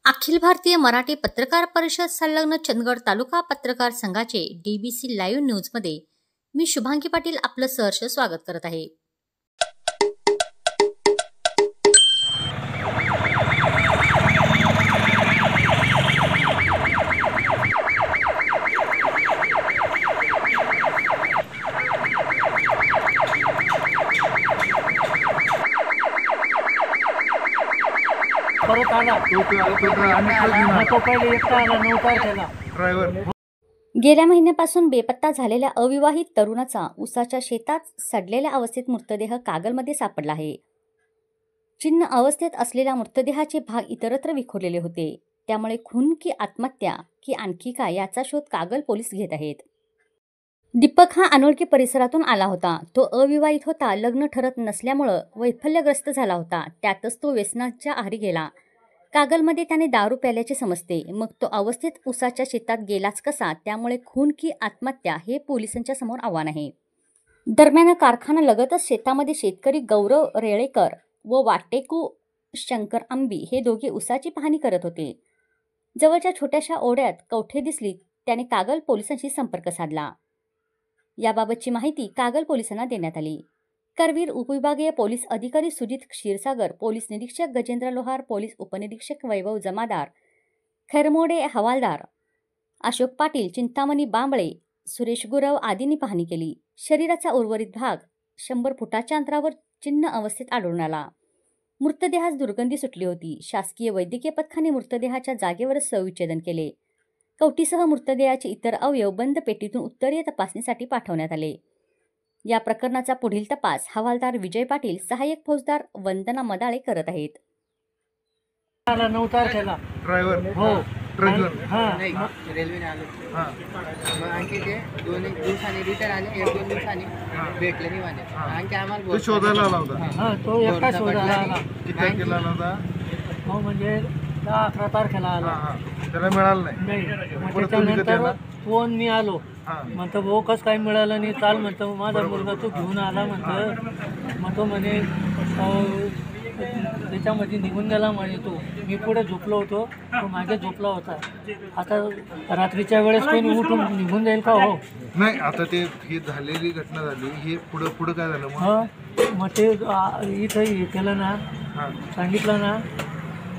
अखिल भारतीय मराठी पत्रकार परिषद संलग्न चंदगड तालुका पत्रकार संघाचे DBC लाईव्ह न्यूजमध्ये मी शुभांगी पाटील आपलं सहर्ष स्वागत करत आहे। गेल्या महिन्यापासून बेपत्ता झालेल्या अविवाहित तरुणाचा उसाच्या शेतात सडलेल्या अवस्थेत मृतदेह कागलमध्ये सापडला आहे। चिन्ह अवस्थेत असलेल्या मृतदेहाचे भाग इतरत्र विखुरलेले होते, त्यामुळे खून की आत्महत्या की आणखी काय याचा शोध कागल पोलीस घेत आहेत। दीपक हा अनोळखी परिसरातून आला होता। तो अविवाहित होता, लग्न ठरत नसल्यामुळे वैफल्यग्रस्त झाला होता। त्यातच तो व्यसनाच्या आहारी गेला। कागलमध्ये त्याने दारू प्याल्याचे समजते, मग तो अवस्थेत उसाच्या शेतात गेलाच कसा? त्यामुळे खून की आत्महत्या हे पोलिसांच्या समोर आव्हान आहे। दरम्यान कारखाना लगतच शेतामध्ये शेतकरी गौरव रेळेकर व वाटेकू शंकर आंबी हे दोघे उसाची पाहणी करत होते। जवळच्या छोट्याशा ओढ्यात कवठे दिसली, त्याने कागल पोलिसांशी संपर्क साधला। याबाबतची माहिती कागल पोलिसांना देण्यात आली। करवीर उपविभागीय पोलीस अधिकारी सुजित क्षीरसागर, पोलीस निरीक्षक गजेंद्र लोहार, पोलीस उपनिरीक्षक वैभव जमादार, खैरमोडे हवालदार अशोक पाटील, चिंतामणी बांबळे, सुरेश गुरव आदींनी पाहणी केली। शरीराचा उर्वरित भाग 100 फुटाच्या अंतरावर चिन्ह अवस्थेत आढळून आला। मृतदेहास दुर्गंधी सुटली होती। शासकीय वैद्यकीय पथकाने मृतदेहाच्या जागेवरच शवविच्छेदन केले। कवटीसह मृतदेहाचे इतर अवयव बंद पेटीतून उत्तरीय तपासणीसाठी पाठवण्यात आले। या प्रकरणाचा पुढील तपास हवालदार विजय पाटील, सहाय्यक फौजदार वंदना मदाळे करत आहेत। रेल्वेने आलो मग आणखी ते 2 दिवसांनी रिटर्न आले, 1-2 दिवसांनी भेटले नाही म्हणे। आणखी आम्हाला शोधायला आला होता। तो एकटा शोधायला आला। किती तारखेला आला होता? हो, म्हणजे 10-11 तारखेला आला। त्याला मिळालं नाही। मग त्याच्यानंतर फोन मी आलो, म्हणतो भाऊ कसं काय मिळालं नाही, चाल म्हणतो माझा मुलगा तो घेऊन आला म्हणतो। मग तो म्हणे त्याच्यामध्ये निघून गेला म्हणे। तो मी पुढे झोपलो होतो, तो मागे झोपला होता। आता रात्रीच्या वेळेस कोणी उठून निघून जाईल का? हो नाही, आता ते ही झालेली घटना झाली, हे पुढं काय झालं मग ते इथं हे केलं ना, सांगितलं ना,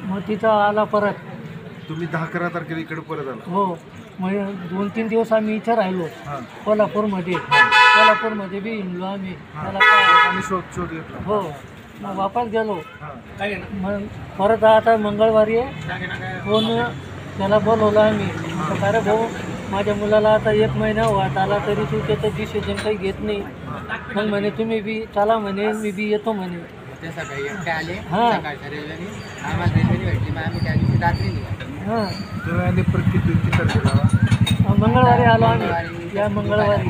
मग तिथं आला परत। तुम्ही 10-11 तारखेला इकडे परत आला? हो, मग 2-3 दिवस आम्ही इथं राहिलो कोल्हापूरमध्ये बी हिंडलो आम्ही। आणि शोध घेतला। हो, मग वापस गेलो। मग परत आता मंगळवारी फोन त्याला बोलवलं आम्ही। म्हटलं अरे भाऊ, माझ्या मुलाला आता 1 महिना होत आला तरी तू त्याचं डिसिजन काही घेत नाही। मग म्हणे तुम्ही बी चला म्हणे, मी बी येतो म्हणे। ते सकाळी एकटे आले, सकाळच्या रेल्वेने आम्हाला रेल्वेने भेटली, मग आम्ही त्या दिवशी रात्री निघालो। मंगळवारी आलो आम्ही, या मंगळवारी।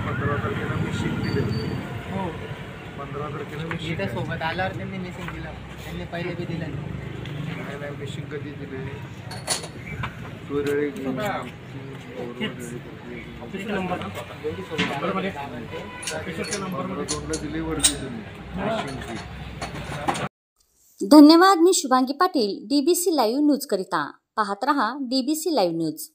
15 तारखेला मिशिंग दिले। हो, 15 तारखेला मिशिंग इथं सोबत आल्यावर त्यांनी मिशिंग दिलं, त्यांनी पहिले बी दिलं नाही। मिशिंग कधी दिले? धन्यवाद। मी Shubhangi Patil, DBC live news करिता पाहत रहा DBC लाईव्ह न्यूज।